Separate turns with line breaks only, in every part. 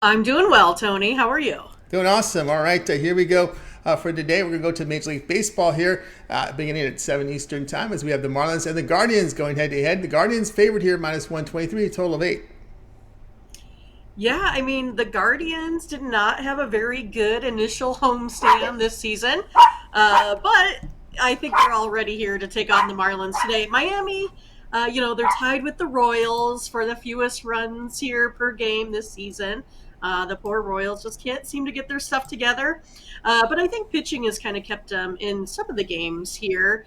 I'm doing well, Tony. How are you?
Doing awesome. All right, here we go for today. We're going to go to Major League Baseball here, beginning at 7 Eastern time, as we have the Marlins and the Guardians going head to head. The Guardians favored here, minus 123, a total of 8.
Yeah, I mean, the Guardians did not have a very good initial homestand this season, but I think they're all ready here to take on the Marlins today. Miami, they're tied with the Royals for the fewest runs here per game this season. The poor Royals just can't seem to get their stuff together. But I think pitching has kind of kept them in some of the games here,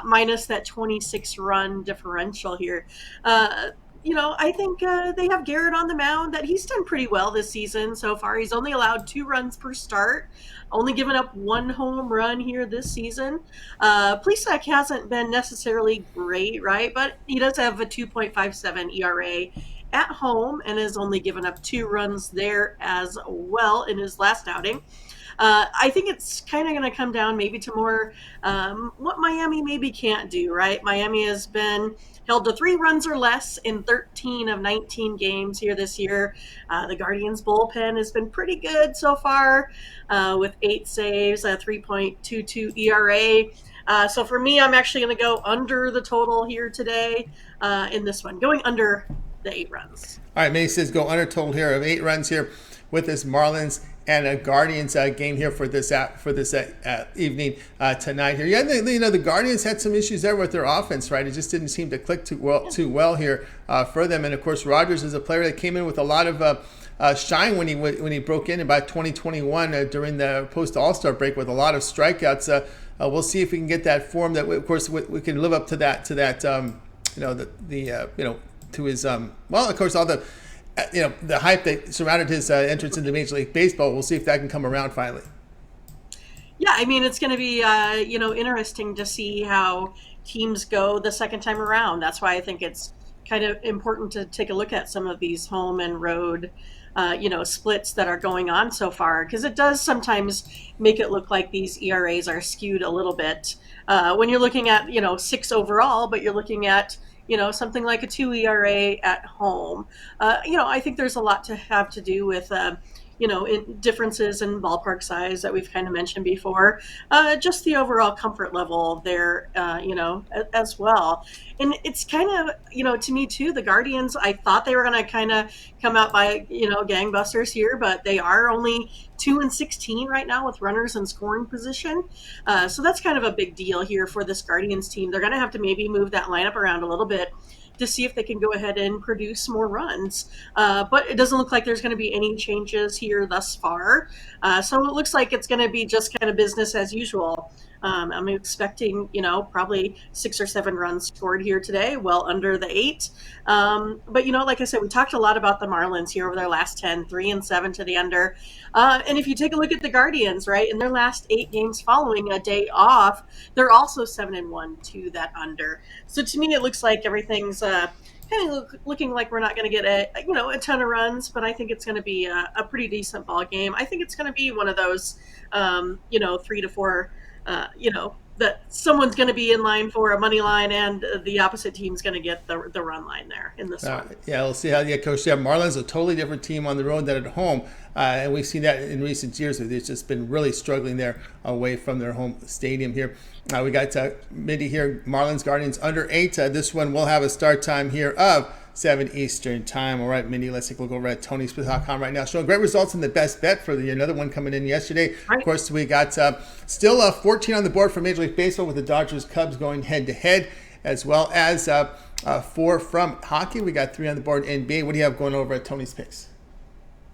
minus that 26 run differential here. I think they have Garrett on the mound that he's done pretty well this season so far. He's only allowed 2 runs per start, only given up 1 home run here this season. Plesac hasn't been necessarily great, right? But he does have a 2.57 ERA at home and has only given up 2 runs there as well in his last outing. I think it's kind of going to come down maybe to more what Miami maybe can't do, right? Miami has been held to 3 runs or less in 13 of 19 games here this year. The Guardians bullpen has been pretty good so far with 8 saves, a 3.22 ERA. So for me, I'm actually going to go under the total here today in this one, going under the 8 runs.
All right, Manny says go under total here of 8 runs here with this Marlins and a Guardians game here for this evening tonight here. Yeah, the Guardians had some issues there with their offense, right? It just didn't seem to click too well here for them. And of course, Rogers is a player that came in with a lot of shine when he broke in about 2021 during the post All-Star break with a lot of strikeouts. We'll see if we can get that form. That of course we can live up to that. To his well, of course, all the hype that surrounded his entrance into Major League Baseball. We'll see if that can come around finally.
Yeah, I mean, it's going to be, interesting to see how teams go the second time around. That's why I think it's kind of important to take a look at some of these home and road, splits that are going on so far, because it does sometimes make it look like these ERAs are skewed a little bit when you're looking at, 6 overall, but you're looking at, something like a 2 ERA at home. I think there's a lot to have to do with, differences in ballpark size that we've kind of mentioned before, just the overall comfort level there, as well. And it's kind of, to me too, the Guardians, I thought they were going to kind of come out by, gangbusters here, but they are only 2-16 right now with runners in scoring position. So that's kind of a big deal here for this Guardians team. They're going to have to maybe move that lineup around a little bit to see if they can go ahead and produce more runs. But it doesn't look like there's going to be any changes here thus far. So it looks like it's going to be just kind of business as usual. I'm expecting, probably 6 or 7 runs scored here today, well under the 8. But, like I said, we talked a lot about the Marlins here over their last 10, 3-7 to the under. And if you take a look at the Guardians, right, in their last 8 games following a day off, they're also 7-1 to that under. So to me, it looks like everything's kind of looking like we're not going to get a ton of runs, but I think it's going to be a pretty decent ball game. I think it's going to be one of those, 3 to 4 that someone's going to be in line for a money line and the opposite team's going to get the run line there in this one.
Yeah, we'll see how the coach. Yeah, Marlins a totally different team on the road than at home, and we've seen that in recent years. They've just been really struggling there away from their home stadium here. We got Mindy here, Marlins Guardians under 8. This one will have a start time here of 7 Eastern time. All right, Mindy, let's take a look over at TonySmith.com right now. Showing great results in the best bet for the year. Another one coming in yesterday.
Right.
Of course, we got still 14 on the board for Major League Baseball with the Dodgers Cubs going head to head, as well as 4 from hockey. We got 3 on the board in NBA. What do you have going over at Tony's Picks?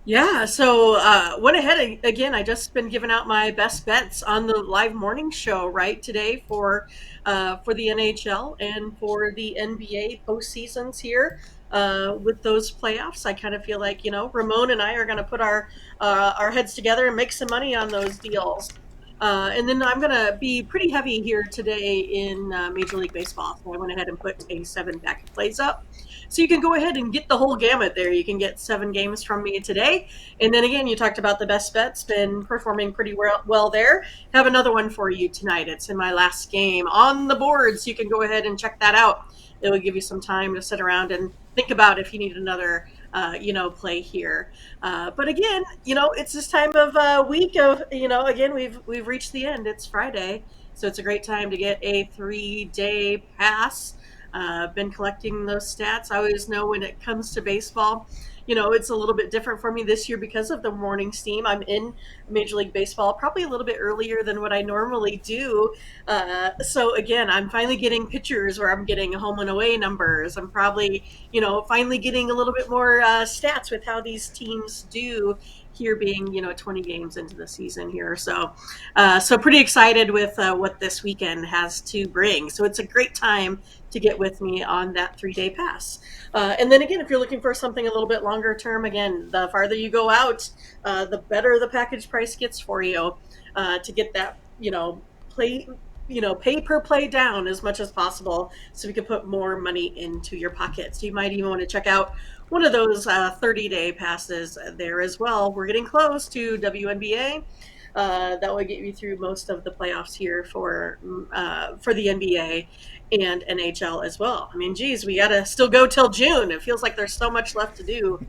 Yeah, so went ahead again. I just been giving out my best bets on the live morning show right today for the NHL and for the NBA postseasons here. With those playoffs, I kind of feel like Ramon and I are going to put our heads together and make some money on those deals. And then I'm going to be pretty heavy here today in Major League Baseball. So I went ahead and put a 7 back plays up. So you can go ahead and get the whole gamut there. You can get 7 games from me today. And then again, you talked about the best bets, been performing pretty well there. Have another one for you tonight. It's in my last game on the board. So you can go ahead and check that out. It will give you some time to sit around and think about if you need another play here. But again, it's this time of week of, again, we've reached the end. It's Friday, so it's a great time to get a 3-day pass. Been collecting those stats. I always know when it comes to baseball, it's a little bit different for me this year because of the morning steam. I'm in Major League Baseball probably a little bit earlier than what I normally do. So again, I'm finally getting pitchers where I'm getting home and away numbers. I'm probably, finally getting a little bit more stats with how these teams do here being, 20 games into the season here. So pretty excited with what this weekend has to bring. So it's a great time to get with me on that 3-day pass. And then again, if you're looking for something a little bit longer term, again, the farther you go out, the better the package price gets for you to get that, play, pay per play down as much as possible so we can put more money into your pocket. So you might even want to check out one of those 30-day passes there as well. We're getting close to WNBA. That will get you through most of the playoffs here for the NBA and NHL as well. I mean, geez, we got to still go till June. It feels like there's so much left to do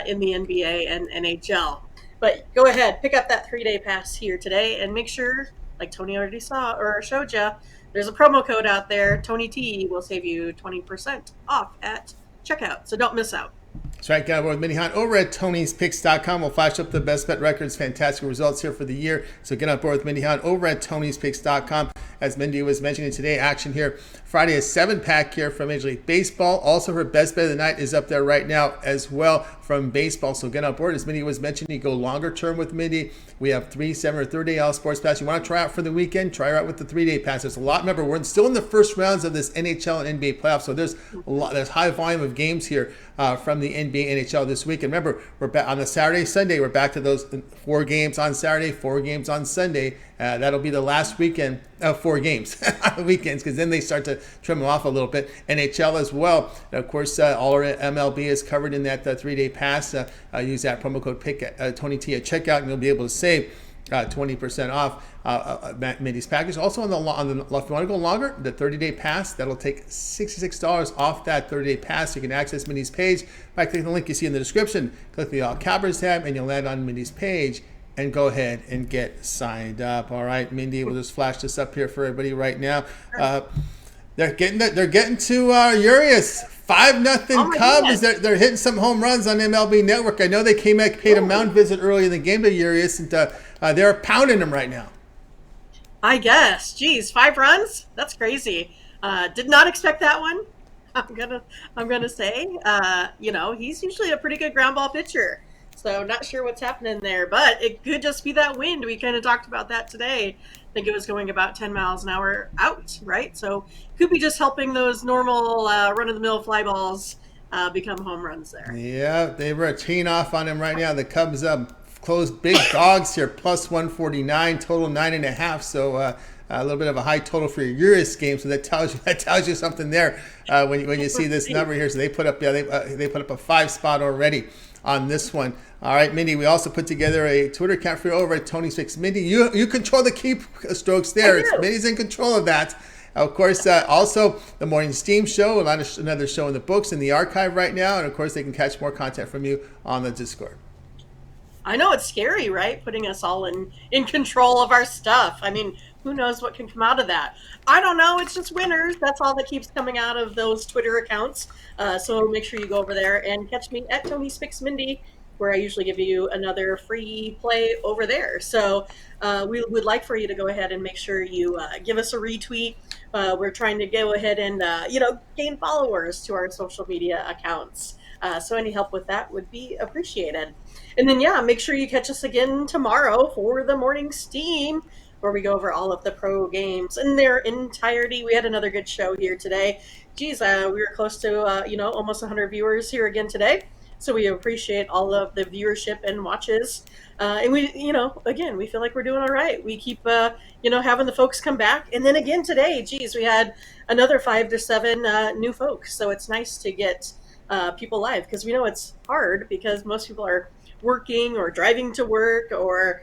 in the NBA and NHL. But go ahead, pick up that 3-day pass here today, and make sure, like Tony already saw or showed you, there's a promo code out there. Tony T will save you 20% off at checkout. So don't miss out.
That's right, got with Mindy Hahne over at Tony'sPicks.com. We'll flash up the best bet records, fantastic results here for the year. So get on board with Mindy Hahne over at Tony'sPicks.com. As Mindy was mentioning today, action here Friday, a 7-pack here from Major League Baseball. Also, her best bet of the night is up there right now as well from baseball. So get on board. As Mindy was mentioning, you go longer term with Mindy. We have 3, 7, or 30-day all sports pass. You want to try out for the weekend? Try her out with the 3-day pass. There's a lot. Remember, we're still in the first rounds of this NHL and NBA playoffs, so there's a lot. There's high volume of games here from the NBA, NHL this week. And remember, we're back on the Saturday, Sunday. We're back to those 4 games on Saturday, 4 games on Sunday. That'll be the last weekend of 4 games on the weekends, because then they start to trim them off a little bit. NHL as well. And of course, all our MLB is covered in that 3-day pass. Use that promo code Tony T at checkout, and you'll be able to save 20% off Mindy's package. Also if you want to go longer, the 30-day pass, that'll take $66 off that 30-day pass. You can access Mindy's page by clicking the link you see in the description. Click the All Cappers tab, and you'll land on Mindy's page and go ahead and get signed up. All right, Mindy, we'll just flash this up here for everybody right now. They're getting to Urias. 5-0 Cubs. They're hitting some home runs on MLB Network. I know they paid a mound visit early in the game to Urias, and they're pounding them right now.
I guess. Geez, 5 runs? That's crazy. Did not expect that one. I'm gonna say. He's usually a pretty good ground ball pitcher. So not sure what's happening there, but it could just be that wind. We kind of talked about that today. I think it was going about 10 miles an hour out, right? So could be just helping those normal run-of-the-mill fly balls become home runs there.
Yeah, they were teeing off on him right now. The Cubs closed big dogs here, plus 149, total 9.5. So a little bit of a high total for your Urias game. So that tells you something there when you see this number here. So they put up they put up a 5 spot already on this one. All right, Mindy, we also put together a Twitter account for you over at Tony's Picks. Mindy, you control the key strokes there. Mindy's in control of that. Of course, also the Morning Steam Show, another show in the books in the archive right now. And of course, they can catch more content from you on the Discord.
I know it's scary, right? Putting us all in control of our stuff. I mean, who knows what can come out of that? I don't know. It's just winners. That's all that keeps coming out of those Twitter accounts. So make sure you go over there and catch me at Tony's Picks Mindy, where I usually give you another free play over there. So we would like for you to go ahead and make sure you give us a retweet. We're trying to go ahead and, gain followers to our social media accounts. So any help with that would be appreciated. And then, make sure you catch us again tomorrow for the Morning Steam, where we go over all of the pro games in their entirety. We had another good show here today. Geez, we were close to, almost 100 viewers here again today. So we appreciate all of the viewership and watches. And we, again, we feel like we're doing all right. We keep, having the folks come back. And then again today, geez, we had another 5 to 7 new folks. So it's nice to get people live, because we know it's hard because most people are working or driving to work or,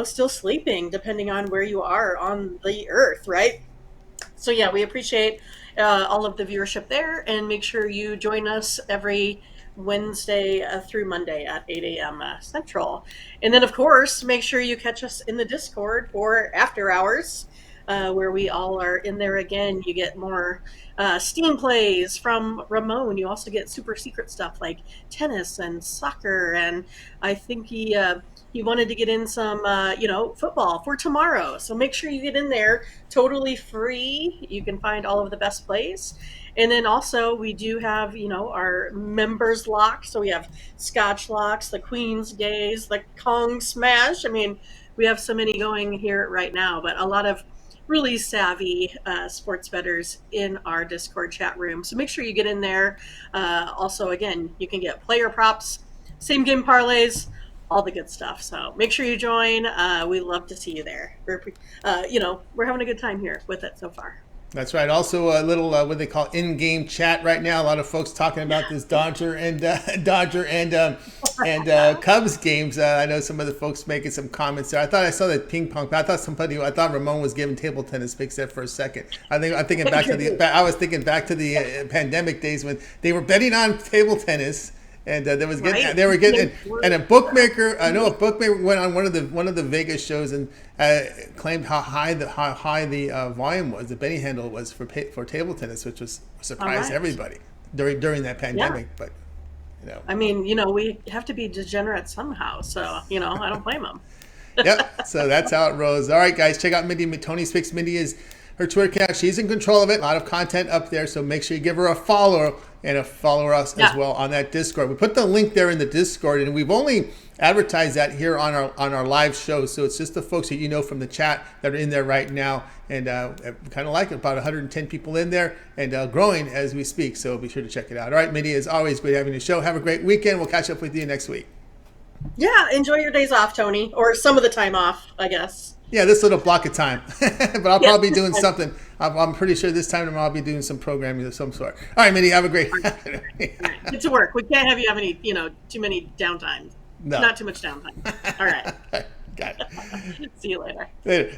still sleeping, depending on where you are on the earth, right? So we appreciate all of the viewership there, and make sure you join us every Wednesday through Monday at 8 a.m. Central. And then, of course, make sure you catch us in the Discord for after hours, where we all are in there again. You get more Steam plays from Ramon. You also get super secret stuff like tennis and soccer. And I think he wanted to get in some, football for tomorrow. So make sure you get in there totally free. You can find all of the best plays. And then also we do have, our members lock. So we have Scotch locks, the Queen's Gaze, the Kong Smash. I mean, we have so many going here right now, but a lot of really savvy sports bettors in our Discord chat room. So make sure you get in there. Also, again, you can get player props, same game parlays, all the good stuff. So make sure you join. We love to see you there. We're having a good time here with it so far.
That's right. Also, a little what they call in-game chat right now. A lot of folks talking about this Dodger and Cubs games. I know some of the folks making some comments there. I thought I saw that ping pong. I thought Ramon was giving table tennis picks there for a second. I'm thinking back to the. I was thinking back to the pandemic days when they were betting on table tennis. And there was getting, right. They were getting, and a bookmaker. I know a bookmaker went on one of the Vegas shows and claimed how high the volume was, the betting handle was for table tennis, which was surprised everybody during that pandemic. Yeah. But
I mean, we have to be degenerate somehow. So I don't blame them.
Yep. So that's how it rolls. All right, guys, check out Mindy. Tony's Picks. Mindy is her Twitter account. She's in control of it. A lot of content up there. So make sure you give her a follow and follow us as well on that Discord. We put the link there in the Discord, and we've only advertised that here on our live show. So it's just the folks that you know from the chat that are in there right now, and kind of like it. About 110 people in there, and growing as we speak. So be sure to check it out. All right, Mindy, as always, great having you show. Have a great weekend. We'll catch up with you next week.
Yeah, enjoy your days off, Tony, or some of the time off, I guess.
Yeah, this little block of time. But I'll probably be doing something. I'm pretty sure this time tomorrow I'll be doing some programming of some sort. All right, Mindy, have a great
Get to work. We can't have you have any, too many downtime. No. Not too much downtime. All right.
Got it.
See you later.
Later.